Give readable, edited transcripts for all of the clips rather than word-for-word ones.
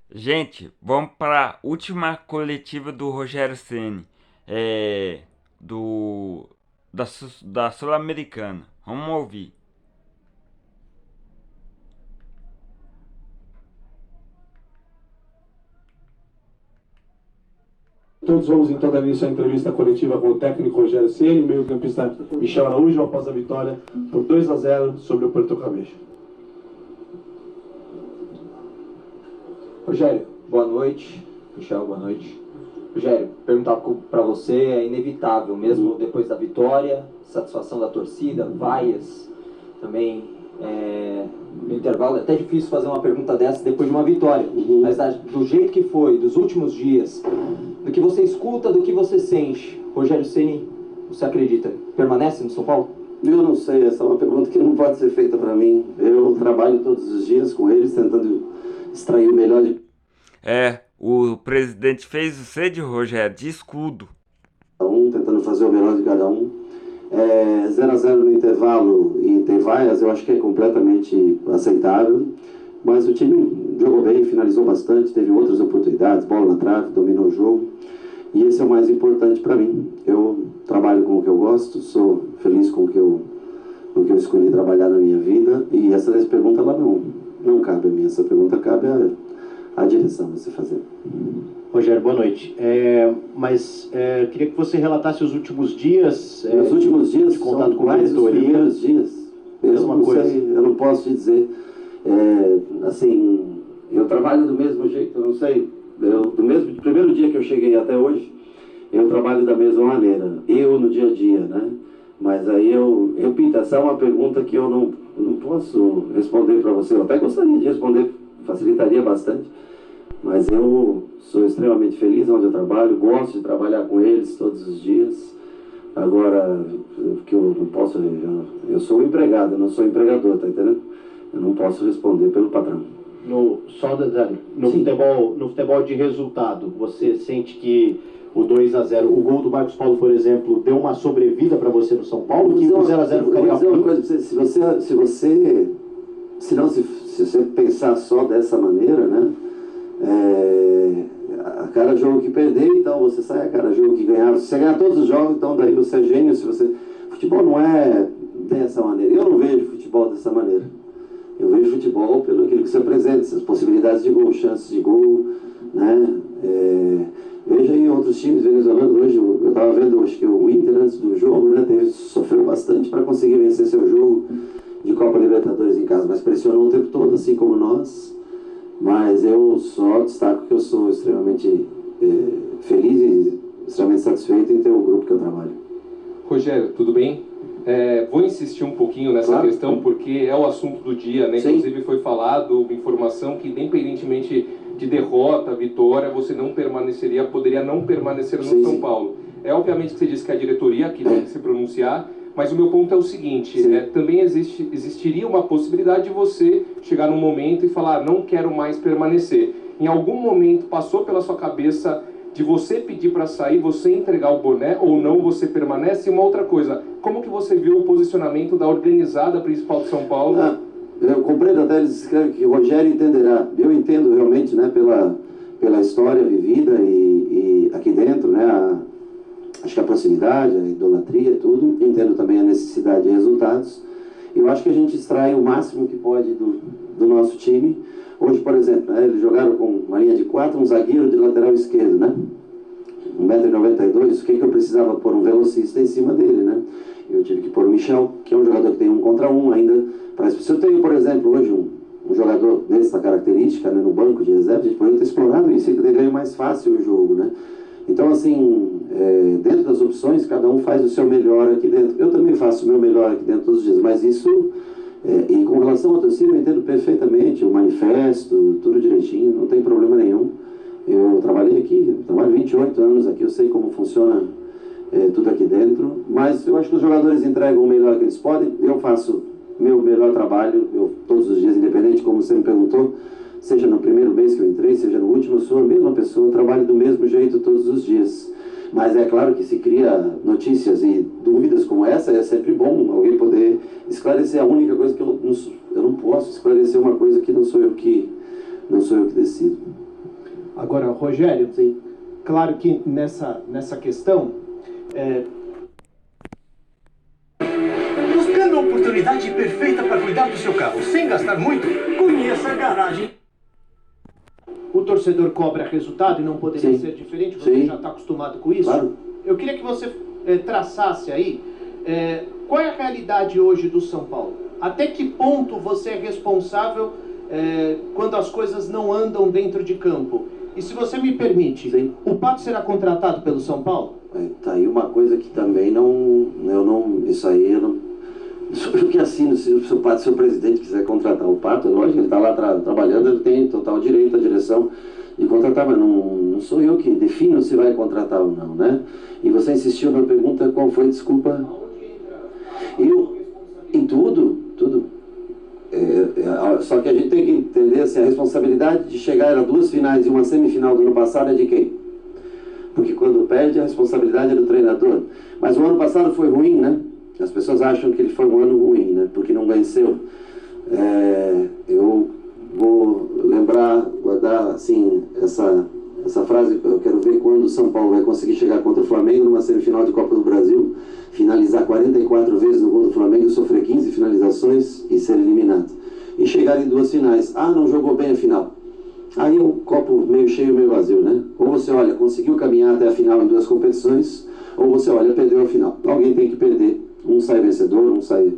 Gente, vamos para a última coletiva do Rogério Ceni, é, do da Sul-Americana. Vamos ouvir. Todos vamos então dar início à entrevista coletiva com o técnico Rogério Ceni, meio-campista Michel Araújo, após a vitória por 2-0 sobre o Porto Cabrejo. Rogério, boa noite. Michel, boa noite. Rogério, perguntar para você é inevitável, mesmo depois da vitória, satisfação da torcida, vaias também no intervalo. É até difícil fazer uma pergunta dessa depois de uma vitória, mas do jeito que foi, dos últimos dias, do que você escuta, do que você sente, Rogério Ceni, você acredita, permanece no São Paulo? Eu não sei, essa é uma pergunta que não pode ser feita para mim. Eu trabalho todos os dias com eles, tentando extrair o melhor de O presidente fez o C de Rogério de escudo. cada um, tentando fazer o melhor de cada um. 0-0 no intervalo e tem vaias, eu acho que é completamente aceitável. Mas o time jogou bem, finalizou bastante, teve outras oportunidades, bola na trave, dominou o jogo. E esse é o mais importante para mim. Eu trabalho com o que eu gosto, sou feliz com o que eu escolhi trabalhar na minha vida. E essa pergunta ela não cabe a mim, essa pergunta cabe à direção você fazer. Rogério, boa noite. Queria que você relatasse os últimos dias. Os últimos dias de contato com a mais os diretoria. primeiros dias. Eu não posso te dizer. Eu trabalho do mesmo jeito, eu não sei. Do primeiro dia que eu cheguei até hoje, eu trabalho da mesma maneira. Eu no dia a dia, né? Mas aí eu repito, essa é uma pergunta que eu não posso responder para você. Eu até gostaria de responder, facilitaria bastante. Mas eu sou extremamente feliz onde eu trabalho, gosto de trabalhar com eles todos os dias. Agora, que eu não posso, eu sou um empregado, eu não sou empregador, tá entendendo? Eu não posso responder pelo patrão. No futebol de resultado, você sente que o 2-0, o gol do Marcos Paulo, por exemplo, deu uma sobrevida para você no São Paulo? Que o 0-0 ficaria... Vou dizer uma coisa pra você, se você pensar só dessa maneira, né? A cada jogo que perder, então você sai a cada jogo que ganhar. Se você ganhar todos os jogos, então daí você é gênio. Futebol não é dessa maneira. Eu não vejo futebol dessa maneira. Eu vejo futebol pelo aquilo que você apresenta, as possibilidades de gol, chances de gol, né? Veja aí outros times venezuelanos. Hoje eu estava vendo, acho que o Inter antes do jogo, né, sofreu bastante para conseguir vencer seu jogo de Copa Libertadores em casa, mas pressionou o tempo todo, assim como nós. Mas eu só destaco que eu sou extremamente feliz e extremamente satisfeito em ter o grupo que eu trabalho. Rogério, tudo bem? Vou insistir um pouquinho nessa questão, porque é o assunto do dia, né? Inclusive foi falado uma informação que, independentemente de derrota, vitória, você não permaneceria, poderia não permanecer no São Paulo. Obviamente que você disse que a diretoria que tem que se pronunciar, mas o meu ponto é o seguinte, também existiria uma possibilidade de você chegar num momento e falar, não quero mais permanecer. Em algum momento passou pela sua cabeça de você pedir para sair, você entregar o boné, ou não você permanece? E uma outra coisa, como que você viu o posicionamento da organizada principal de São Paulo? Eu compreendo, até eles escrevem que o Rogério entenderá. Eu entendo realmente, né, pela história vivida e aqui dentro, né, acho que a proximidade, a idolatria, tudo. Entendo também a necessidade de resultados. Eu acho que a gente extrai o máximo que pode do nosso time. Hoje, por exemplo, né, eles jogaram com uma linha de 4, um zagueiro de lateral esquerdo, né? 1,92 m. O que eu precisava pôr? Um velocista em cima dele, né? Eu tive que pôr o Michel, que é um jogador que tem 1 contra 1 ainda. Se eu tenho, por exemplo, hoje um jogador dessa característica, né, no banco de reserva, a gente poderia ter explorado isso, ele ganha mais fácil o jogo, né? Então, assim, dentro das opções, cada um faz o seu melhor aqui dentro. Eu também faço o meu melhor aqui dentro todos os dias, mas isso, e com relação à torcida, eu entendo perfeitamente o manifesto, tudo direitinho, não tem problema nenhum. Eu trabalhei aqui, eu trabalho 28 anos aqui, eu sei como funciona tudo aqui dentro, mas eu acho que os jogadores entregam o melhor que eles podem. Eu faço meu melhor trabalho, todos os dias, independente, como você me perguntou, seja no primeiro mês que eu entrei, seja no último, eu sou a mesma pessoa, eu trabalho do mesmo jeito todos os dias. Mas é claro que se cria notícias e dúvidas como essa, é sempre bom alguém poder esclarecer. A única coisa que eu não posso esclarecer uma coisa que não sou eu que decido. Agora, Rogério, sim, claro que nessa questão... Buscando a oportunidade perfeita para cuidar do seu carro sem gastar muito, conheça a garagem. O torcedor cobra resultado e não poderia Sim. ser diferente, você já está acostumado com isso. Claro. Eu queria que você traçasse aí qual é a realidade hoje do São Paulo. Até que ponto você é responsável quando as coisas não andam dentro de campo? E se você me permite, Sim. o Pato será contratado pelo São Paulo? Tá aí uma coisa que também isso aí eu não... Eu que assino, se o Pato, se o presidente quiser contratar o Pato, é lógico, ele está lá trabalhando, ele tem total direito à direção de contratar, mas não sou eu que defino se vai contratar ou não, né? E você insistiu na pergunta, qual foi, desculpa? Em tudo. Só que a gente tem que entender assim, a responsabilidade de chegar a 2 finais e uma semifinal do ano passado é de quem? Porque quando perde, a responsabilidade é do treinador. Mas o ano passado foi ruim, né? As pessoas acham que ele foi um ano ruim, né? Porque não venceu. Eu vou guardar assim, essa frase, eu quero ver quando o São Paulo vai conseguir chegar contra o Flamengo numa semifinal de Copa do Brasil, finalizar 44 vezes no gol do Flamengo, sofrer 15 finalizações e ser eliminado. E chegar em 2 finais. Não jogou bem a final. Aí o copo meio cheio, meio vazio, né? Ou você olha, conseguiu caminhar até a final em 2 competições, ou você olha, perdeu a final. Alguém tem que perder. Um sai vencedor, um sai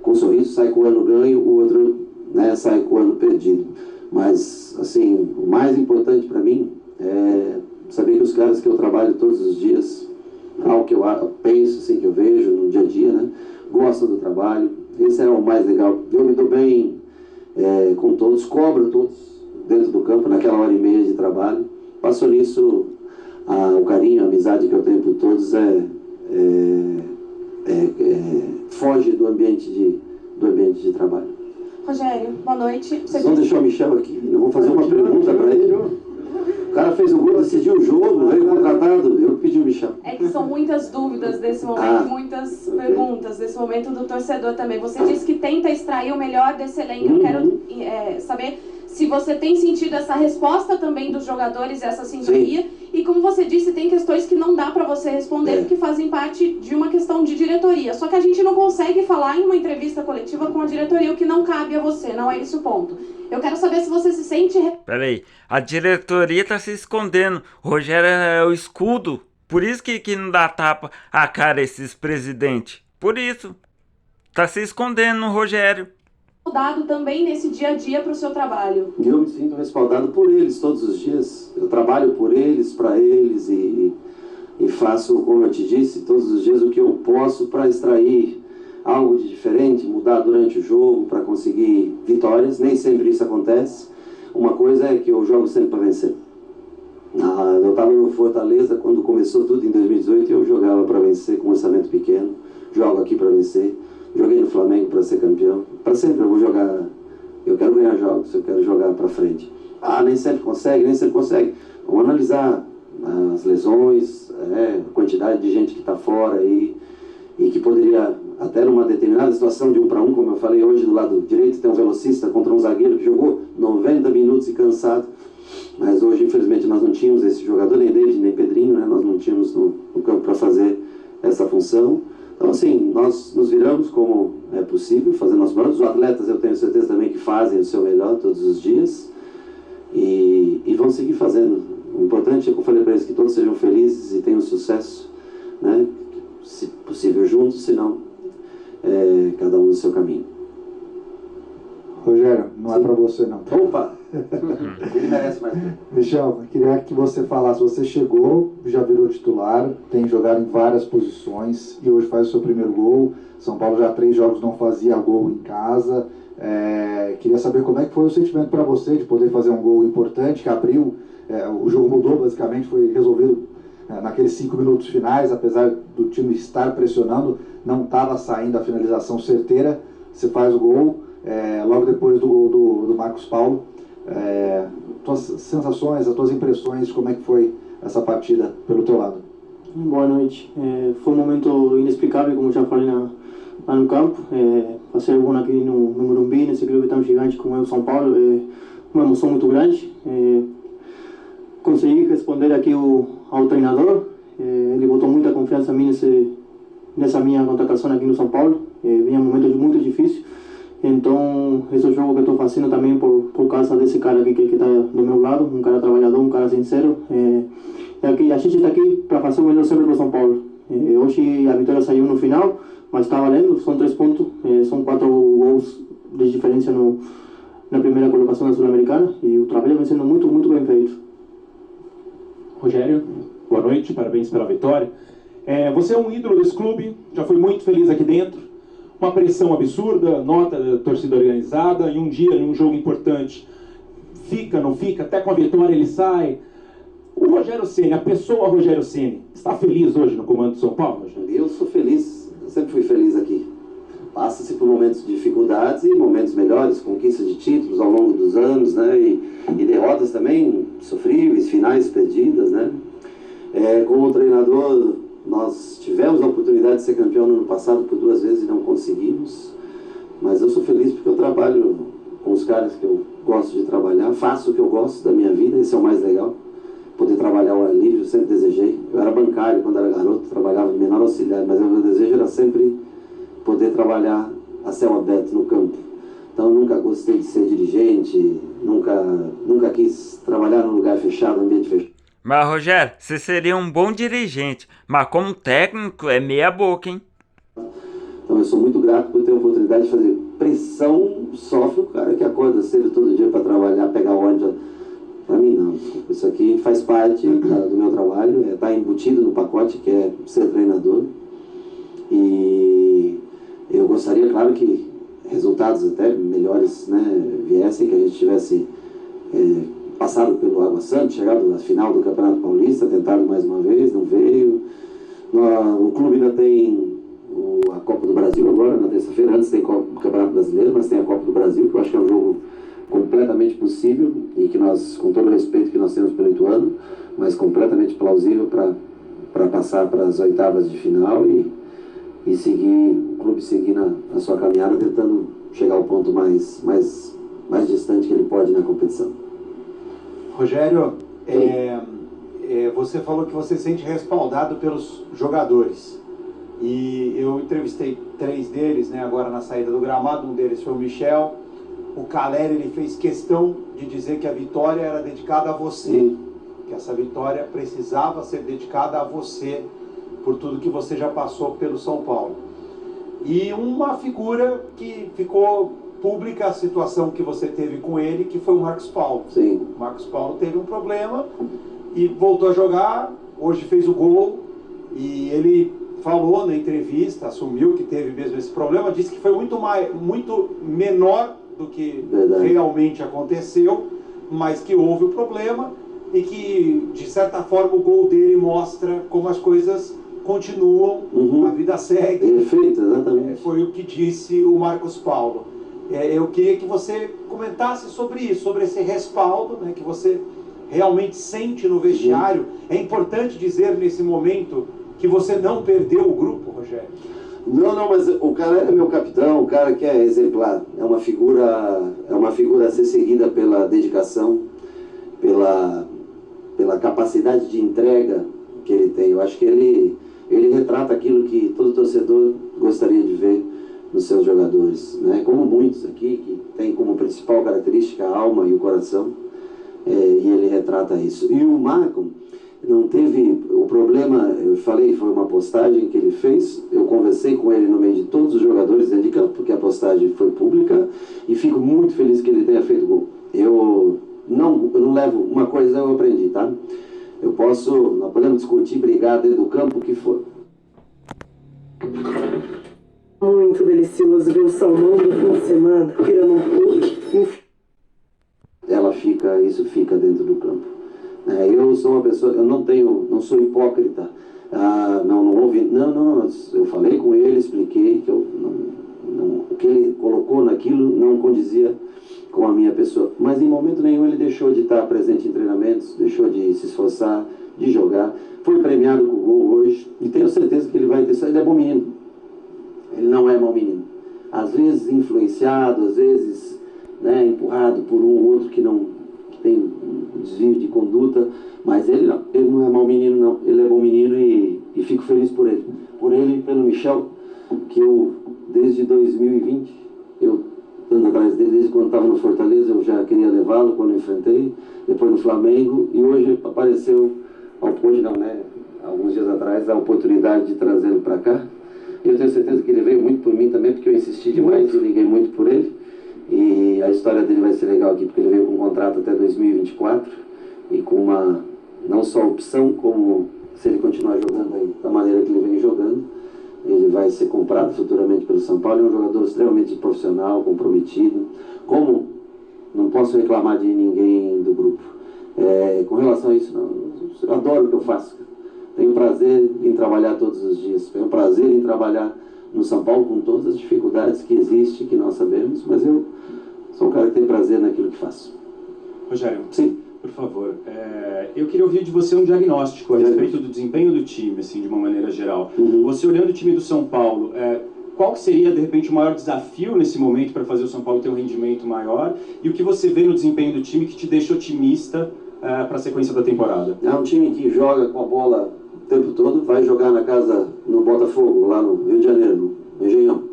com sorriso, sai com o ano ganho, o outro, né, sai com o ano perdido. Mas, assim, o mais importante para mim é saber que os caras que eu trabalho todos os dias, algo que eu penso, assim, que eu vejo no dia a dia, né, gostam do trabalho. Esse é o mais legal. Eu me dou bem com todos, cobro todos dentro do campo, naquela hora e meia de trabalho. Passou nisso, o carinho, a amizade que eu tenho por todos foge do ambiente de trabalho. Rogério, boa noite. Vocês vão deixar o Michel aqui? Não vão fazer uma pergunta para ele? O cara fez o gol, decidiu o jogo, veio contratado, eu pedi o Michel. É que são muitas dúvidas desse momento, muitas perguntas desse momento do torcedor também. Você disse que tenta extrair o melhor desse elenco. Eu quero saber se você tem sentido essa resposta também dos jogadores, essa sintonia. Sim. E como você disse, tem questões que não dá para você responder porque fazem parte de uma questão de diretoria. Só que a gente não consegue falar em uma entrevista coletiva com a diretoria o que não cabe a você, não é esse o ponto. Eu quero saber se você se sente... Peraí, a diretoria tá se escondendo. O Rogério é o escudo. Por isso que não dá tapa a cara esses presidentes. Por isso. Tá se escondendo o Rogério. Respaldado também nesse dia a dia para o seu trabalho. Eu me sinto respaldado por eles todos os dias. Eu trabalho por eles, para eles e faço, como eu te disse, todos os dias o que eu posso para extrair algo de diferente, mudar durante o jogo para conseguir vitórias. Nem sempre isso acontece. Uma coisa é que eu jogo sempre para vencer. Eu estava no Fortaleza quando começou tudo em 2018 e eu jogava para vencer com um orçamento pequeno. Jogo aqui para vencer. Joguei no Flamengo para ser campeão. Para sempre eu vou jogar. Eu quero ganhar jogos, eu quero jogar para frente. Nem sempre consegue. Vamos analisar as lesões, a quantidade de gente que está fora aí e que poderia, até numa determinada situação de 1 para 1, como eu falei hoje, do lado direito tem um velocista contra um zagueiro que jogou 90 minutos e cansado. Mas hoje, infelizmente, nós não tínhamos esse jogador, nem David, nem Pedrinho, né? Nós não tínhamos no campo para fazer essa função. Então, assim, nós nos viramos como é possível, fazendo nosso melhor. Os atletas, eu tenho certeza também que fazem o seu melhor todos os dias e vão seguir fazendo. O importante é que eu falei para eles que todos sejam felizes e tenham sucesso, né? Se possível juntos, se não, cada um no seu caminho. Rogério, não é para você não. Opa! Ele merece mais. Michel, queria que você falasse, você chegou, já virou titular, tem jogado em várias posições e hoje faz o seu primeiro gol. São Paulo já há 3 jogos não fazia gol em casa. Queria saber como é que foi o sentimento para você de poder fazer um gol importante, que abriu, o jogo mudou basicamente, foi resolvido naqueles 5 minutos finais, apesar do time estar pressionando, não estava saindo a finalização certeira, você faz o gol. Logo depois do gol do Marcos Paulo, tuas sensações, as tuas impressões, como é que foi essa partida pelo teu lado? Boa noite. Foi um momento inexplicável, como já falei lá no campo. Fazer gol aqui no Morumbi, nesse clube tão gigante como é o São Paulo, é uma emoção muito grande. responder aqui ao treinador. Ele botou muita confiança em mim nessa minha contratação aqui no São Paulo. Vinha um momento muito difícil. Então, esse jogo que estou fazendo também por causa desse cara aqui que está do meu lado, um cara trabalhador, um cara sincero. Aqui, a gente está aqui para fazer o melhor sempre para o São Paulo. Hoje a vitória saiu no final, mas está valendo, são 3 pontos, são 4 gols de diferença na primeira colocação da Sul-Americana e o trabalho vem sendo muito, muito bem feito. Rogério, boa noite, parabéns pela vitória. Você é um ídolo desse clube, já foi muito feliz aqui dentro, uma pressão absurda, nota da torcida organizada, e um dia, em um jogo importante, fica, não fica, até com a vitória ele sai. O Rogério Ceni, a pessoa Rogério Ceni, está feliz hoje no comando do São Paulo, Rogério? Eu sou feliz, eu sempre fui feliz aqui. Passa-se por momentos de dificuldades e momentos melhores, conquistas de títulos ao longo dos anos, né? E derrotas também sofríveis, finais perdidas, né? Como treinador, nós tivemos a oportunidade de ser campeão no ano passado por 2 vezes e não conseguimos. Mas eu sou feliz porque eu trabalho com os caras que eu gosto de trabalhar, faço o que eu gosto da minha vida, esse é o mais legal. Poder trabalhar ao ar livre, eu sempre desejei. Eu era bancário quando era garoto, trabalhava de menor auxiliar, mas o meu desejo era sempre poder trabalhar a céu aberto no campo. Então eu nunca gostei de ser dirigente, nunca quis trabalhar num lugar fechado, ambiente fechado. Mas Rogério, você seria um bom dirigente, mas como técnico é meia boca, hein? Então eu sou muito grato por ter a oportunidade de fazer pressão, sofre o cara que acorda cedo todo dia para trabalhar, pegar ônibus. Para mim não, isso aqui faz parte do meu trabalho, está embutido no pacote que é ser treinador. E eu gostaria, claro, que resultados até melhores, né, viessem, que a gente tivesse passado pelo Água Santa, chegado à final do Campeonato Paulista, tentado mais uma vez, não veio. O clube ainda tem a Copa do Brasil agora, na terça-feira. Antes tem o Campeonato Brasileiro, mas tem a Copa do Brasil, que eu acho que é um jogo completamente possível e que nós, com todo o respeito que nós temos pelo Ituano, mas completamente plausível para passar para as oitavas de final e seguir, o clube seguir na sua caminhada, tentando chegar ao ponto mais distante que ele pode na competição. Rogério, você falou que você se sente respaldado pelos jogadores. E eu entrevistei 3 deles, né, agora na saída do gramado. Um deles foi o Michel. O Caleri, ele fez questão de dizer que a vitória era dedicada a você. Que essa vitória precisava ser dedicada a você, por tudo que você já passou pelo São Paulo. E uma figura que ficou pública, a situação que você teve com ele, que foi o Marcos Paulo. Sim. O Marcos Paulo teve um problema e voltou a jogar, hoje fez o gol, e ele falou na entrevista, assumiu que teve mesmo esse problema, disse que foi muito menor do que realmente aconteceu, mas que houve o problema e que, de certa forma, o gol dele mostra como as coisas continuam, a vida segue. Perfeito, exatamente. Foi o que disse o Marcos Paulo. Eu queria que você comentasse sobre isso, sobre esse respaldo, né, que você realmente sente no vestiário. É importante dizer nesse momento que você não perdeu o grupo, Rogério. Não, mas o cara é meu capitão, o cara que é exemplar. É uma figura a ser seguida pela dedicação, pela capacidade de entrega que ele tem. Eu acho que ele retrata aquilo que todo torcedor gostaria de ver nos seus jogadores, né? Como muitos aqui, que tem como principal característica a alma e o coração, e ele retrata isso. E o Marco não teve o problema, eu falei, foi uma postagem que ele fez, eu conversei com ele no meio de todos os jogadores dentro de campo, porque a postagem foi pública, e fico muito feliz que ele tenha feito gol. Eu não levo, uma coisa eu aprendi, tá? Nós podemos discutir, brigar dentro do campo, o que for. Muito delicioso ver o salmão do fim de semana, virando um pouco. Isso fica dentro do campo. Eu sou uma pessoa, eu não sou hipócrita. Eu falei com ele, expliquei que o que ele colocou naquilo não condizia com a minha pessoa. Mas em momento nenhum ele deixou de estar presente em treinamentos, deixou de se esforçar, de jogar. Foi premiado com o gol hoje e tenho certeza que ele vai ter. Ele é bom menino. Ele não é mau menino. Às vezes influenciado, às vezes, né, empurrado por um ou outro que tem um desvio de conduta, mas ele não é mau menino não, ele é bom menino e fico feliz por ele e pelo Michel, que eu desde 2020, eu ando atrás dele desde quando estava no Fortaleza, eu já queria levá-lo quando eu enfrentei, depois no Flamengo, e hoje apareceu, hoje não, né, alguns dias atrás, a oportunidade de trazê-lo para cá. Eu tenho certeza que ele veio muito por mim também, porque eu insisti demais e liguei muito por ele. E a história dele vai ser legal aqui, porque ele veio com um contrato até 2024 e com uma, não só opção, como se ele continuar jogando aí da maneira que ele vem jogando, ele vai ser comprado futuramente pelo São Paulo. É um jogador extremamente profissional, comprometido. Como não posso reclamar de ninguém do grupo. Com relação a isso, não, eu adoro o que eu faço. Tenho prazer em trabalhar todos os dias. Tenho prazer em trabalhar no São Paulo com todas as dificuldades que existem, que nós sabemos, mas eu sou um cara que tem prazer naquilo que faço. Rogério, sim, por favor, eu queria ouvir de você um diagnóstico a respeito do desempenho do time, assim, de uma maneira geral. Você olhando o time do São Paulo, qual que seria, de repente, o maior desafio nesse momento para fazer o São Paulo ter um rendimento maior? E o que você vê no desempenho do time que te deixa otimista para a sequência da temporada? É um time que joga com a bola o tempo todo, vai jogar na casa no Botafogo, lá no Rio de Janeiro, no Engenhão,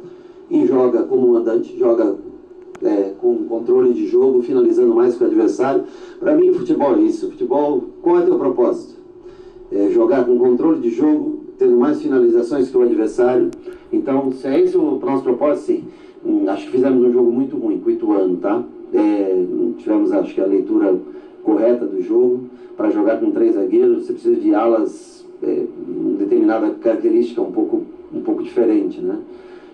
e joga como um andante, joga com controle de jogo, finalizando mais que o adversário. Para mim, o futebol é isso. O futebol, qual é o teu propósito? Jogar com controle de jogo, tendo mais finalizações que o adversário. Então, se é esse o nosso propósito, sim. Acho que fizemos um jogo muito ruim com o Ituano, tá? Tivemos, acho que, a leitura correta do jogo. Para jogar com 3 zagueiros, você precisa de alas, determinada característica um pouco diferente, né?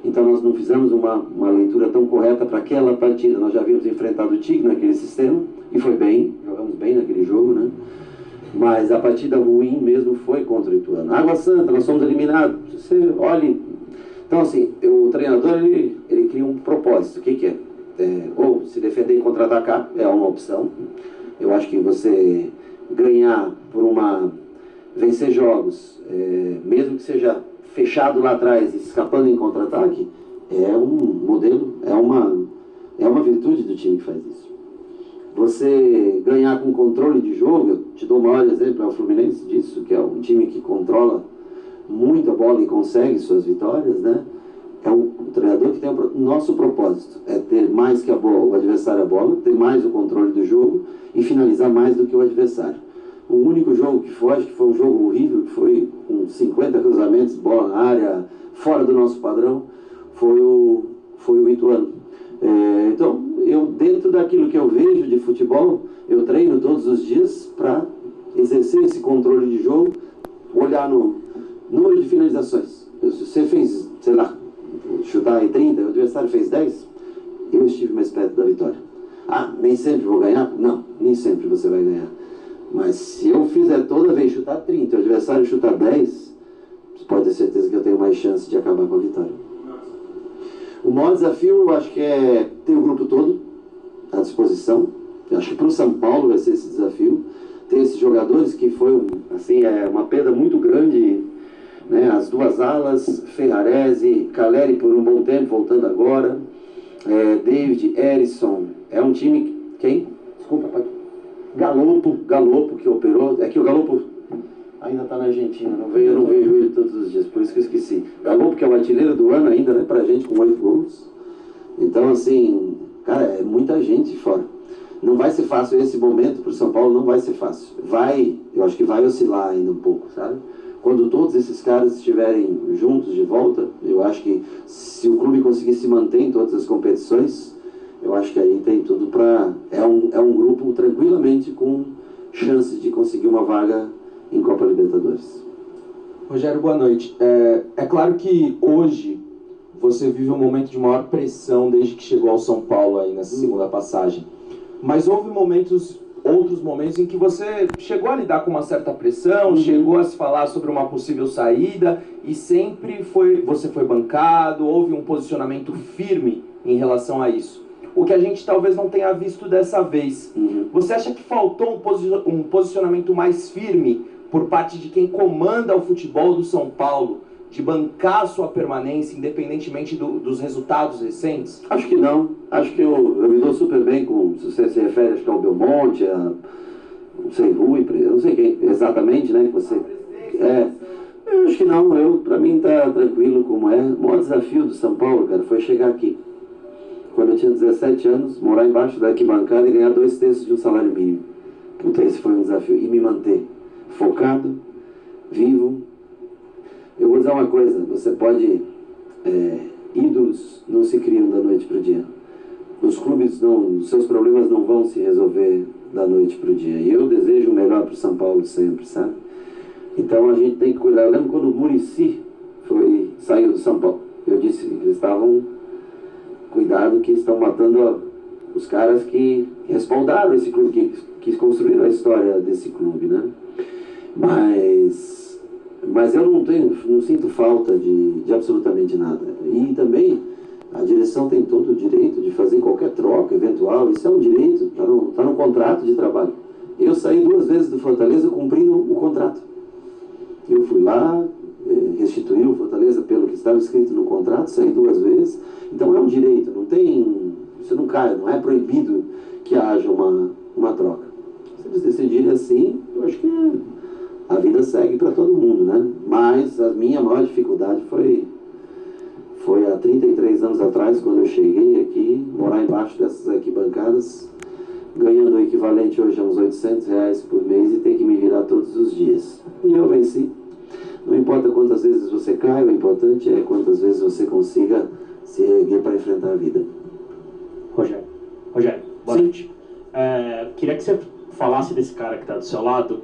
Então nós não fizemos uma leitura tão correta para aquela partida. Nós já havíamos enfrentado o Tigre naquele sistema e foi bem, jogamos bem naquele jogo, né? Mas a partida ruim mesmo foi contra o Ituano. Água Santa, nós somos eliminados. Você olhe. Então assim, o treinador ele cria um propósito. O que é? Ou se defender e contra-atacar é uma opção. Eu acho que você ganhar vencer jogos, mesmo que seja fechado lá atrás, escapando em contra-ataque, é um modelo, é uma virtude do time que faz isso. Você ganhar com controle de jogo, eu te dou o maior exemplo, é o Fluminense disso, que é um time que controla muito a bola e consegue suas vitórias, né? É um treinador que tem nosso propósito, é ter mais que o adversário a bola, ter mais o controle do jogo e finalizar mais do que o adversário. O único jogo que foi um jogo horrível, que foi com 50 cruzamentos, bola na área, fora do nosso padrão, foi o Ituano. Então, eu, dentro daquilo que eu vejo de futebol, eu treino todos os dias para exercer esse controle de jogo, olhar no número de finalizações. Você fez, sei lá, chutar em 30, o adversário fez 10, eu estive mais perto da vitória. Nem sempre vou ganhar? Não, nem sempre você vai ganhar. Mas se eu fizer toda vez chutar 30 e o adversário chutar 10, você pode ter certeza que eu tenho mais chance de acabar com a vitória. O maior desafio, eu acho que é ter o grupo todo à disposição. Eu acho que para o São Paulo vai ser esse desafio. Ter esses jogadores que foi uma perda muito grande, né? As 2 alas, Ferrarese, Caleri por um bom tempo, voltando agora. David, Erisson. É um time... Quem? Desculpa, pai. Galopo que operou, é que o Galopo ainda está na Argentina, eu não vejo ele todos os dias, por isso que eu esqueci. Galopo, que é o artilheiro do ano ainda, né, pra gente, com 8 gols. Então, assim, cara, é muita gente fora. Não vai ser fácil esse momento pro São Paulo, não vai ser fácil. Eu acho que vai oscilar ainda um pouco, sabe? Quando todos esses caras estiverem juntos de volta, eu acho que se o clube conseguir se manter em todas as competições, eu acho que aí tem tudo para... É um grupo tranquilamente com chances de conseguir uma vaga em Copa Libertadores. Rogério, boa noite. É claro que hoje você vive um momento de maior pressão desde que chegou ao São Paulo aí nessa segunda passagem. Mas houve outros momentos em que você chegou a lidar com uma certa pressão, chegou a se falar sobre uma possível saída e sempre você foi bancado, houve um posicionamento firme em relação a isso. O que a gente talvez não tenha visto dessa vez. Você acha que faltou um posicionamento mais firme por parte de quem comanda o futebol do São Paulo, de bancar a sua permanência, independentemente dos resultados recentes? Acho que não. Acho que eu me dou super bem com, se você se refere, acho que ao Belmonte, não sei, Rui, eu não sei quem exatamente, né, que você... eu acho que não, pra mim tá tranquilo como é. O maior desafio do São Paulo, cara, foi chegar aqui. Quando eu tinha 17 anos, morar embaixo da arquibancada e ganhar 2/3 de um salário mínimo. Puta, esse foi um desafio. E me manter focado, vivo. Eu vou dizer uma coisa, você pode... ídolos não se criam da noite pro dia. Os clubes não... Os seus problemas não vão se resolver da noite pro dia. E eu desejo o melhor pro São Paulo sempre, sabe? Então a gente tem que cuidar. Eu lembro quando o Muricy saiu do São Paulo. Eu disse que eles estavam... Cuidado que estão matando os caras que respaldaram esse clube, que construíram a história desse clube, né? Mas eu não sinto falta de absolutamente nada. E também a direção tem todo o direito de fazer qualquer troca eventual. Isso é um direito, está no contrato de trabalho. Eu saí 2 vezes do Fortaleza cumprindo o contrato. Eu fui lá, restituí o Fortaleza pelo que estava escrito no contrato, saí 2 vezes. Então é um direito, não tem... Isso não cai, não é proibido que haja uma troca. Se eles decidirem assim, eu acho que a vida segue para todo mundo, né? Mas a minha maior dificuldade foi há 33 anos atrás, quando eu cheguei aqui, morar embaixo dessas arquibancadas, ganhando o equivalente hoje a uns R$800 por mês e ter que me virar todos os dias. E eu venci. Não importa quantas vezes você cai, o importante é quantas vezes você consiga se erguer para enfrentar a vida. Rogério, boa noite. Queria que você falasse desse cara que está do seu lado,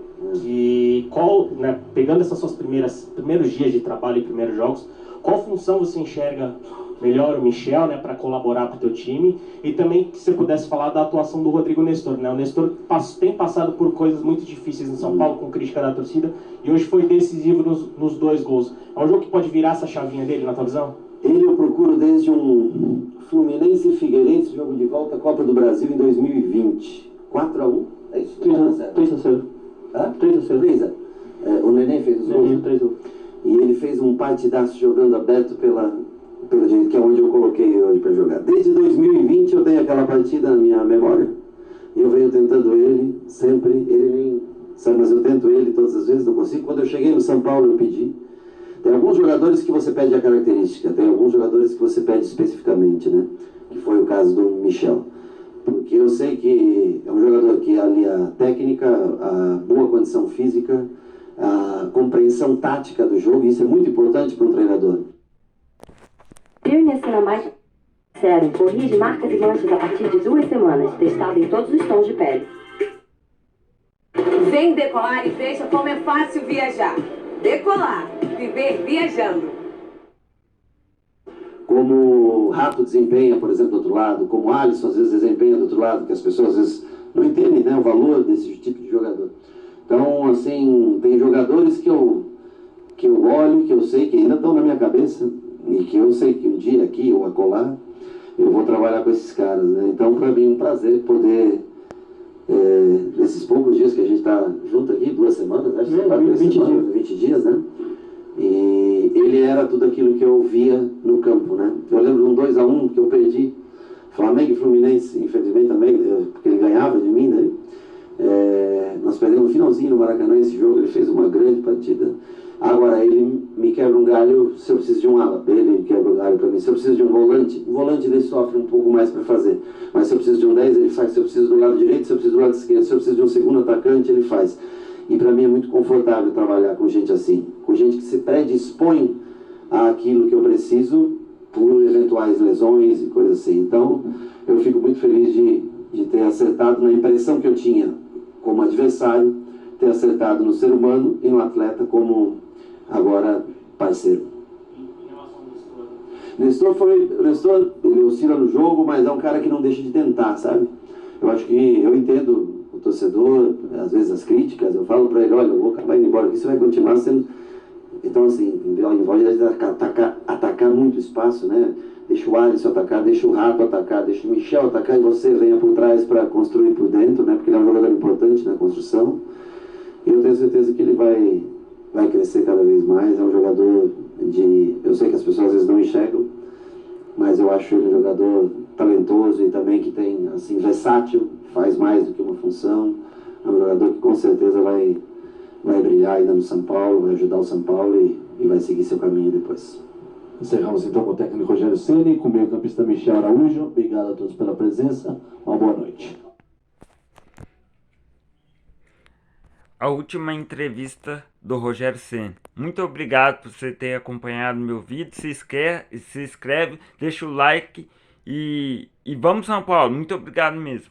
pegando essas suas primeiros dias de trabalho e primeiros jogos, qual função você enxerga melhor o Michel, né, para colaborar para o teu time, e também que você pudesse falar da atuação do Rodrigo Nestor, né? O Nestor tem passado por coisas muito difíceis no São Paulo, com crítica da torcida, e hoje foi decisivo nos 2 gols. É um jogo que pode virar essa chavinha dele, na tua visão? Ele eu procuro desde um Fluminense e Figueirense, jogo de volta à Copa do Brasil em 2020. 4-1, é isso? 3-0. 3-0. O Neném fez os gols. 3-1. E ele fez um partidaço jogando aberto pela direita, que é onde eu coloquei hoje para jogar. Desde 2020 eu tenho aquela partida na minha memória. E eu venho tentando ele sempre. Ele nem sabe, mas eu tento ele todas as vezes, não consigo. Quando eu cheguei no São Paulo eu pedi. Tem alguns jogadores que você pede a característica, tem alguns jogadores que você pede especificamente, né? Que foi o caso do Michel. Porque eu sei que é um jogador que alia a técnica, a boa condição física, a compreensão tática do jogo, e isso é muito importante para um treinador. Pionecinamide Sérum corrige marcas e manchas a partir de 2 semanas, testado em todos os tons de pele. Vem Decolar e veja como é fácil viajar. Decolar, viver viajando. Como o Rato desempenha, por exemplo, do outro lado, como o Alisson às vezes desempenha do outro lado, que as pessoas às vezes não entendem, né, o valor desse tipo de jogador. Então, assim, tem jogadores que eu olho, que eu sei que ainda estão na minha cabeça, e que eu sei que um dia aqui ou acolá eu vou trabalhar com esses caras, né? Então, para mim é um prazer poder, nesses poucos dias que a gente está junto aqui, 2 semanas, acho que 20 dias, né? E ele era tudo aquilo que eu via no campo, né? Eu lembro de um 2-1 que eu perdi, Flamengo e Fluminense, infelizmente também, porque ele ganhava de mim, né? Nós perdemos no finalzinho no Maracanã esse jogo, ele fez uma grande partida. Agora ele me quebra um galho se eu preciso de um ala, ele quebra um galho para mim. Se eu preciso de um volante ele sofre um pouco mais para fazer. Mas se eu preciso de um 10, ele faz. Se eu preciso do lado direito, se eu preciso do lado esquerdo, se eu preciso de um segundo atacante, ele faz. E para mim é muito confortável trabalhar com gente assim, com gente que se predispõe àquilo que eu preciso por eventuais lesões e coisas assim. Então eu fico muito feliz de ter acertado na impressão que eu tinha como adversário, ter acertado no ser humano e no atleta como agora parceiro. Nestor ele oscila no jogo, mas é um cara que não deixa de tentar, sabe? Eu acho que eu entendo o torcedor, às vezes as críticas, eu falo para ele, olha, eu vou acabar indo embora aqui, você vai continuar sendo... Então assim, em voz de atacar muito espaço, né? Deixa o Alisson atacar, deixa o Rato atacar, deixa o Michel atacar e você venha por trás para construir por dentro, né? Porque ele é um jogador importante na construção. E eu tenho certeza que ele vai crescer cada vez mais. É um jogador Eu sei que as pessoas às vezes não enxergam, mas eu acho ele um jogador talentoso e também que tem, assim, versátil, faz mais do que uma função. É um jogador que com certeza vai brilhar ainda no São Paulo, vai ajudar o São Paulo e vai seguir seu caminho depois. Encerramos então com o técnico Rogério Ceni, com o meio-campista Michel Araújo. Obrigado a todos pela presença. Uma boa noite. A última entrevista do Rogério Ceni. Muito obrigado por você ter acompanhado meu vídeo. Se inscreve, deixa o like e vamos São Paulo. Muito obrigado mesmo.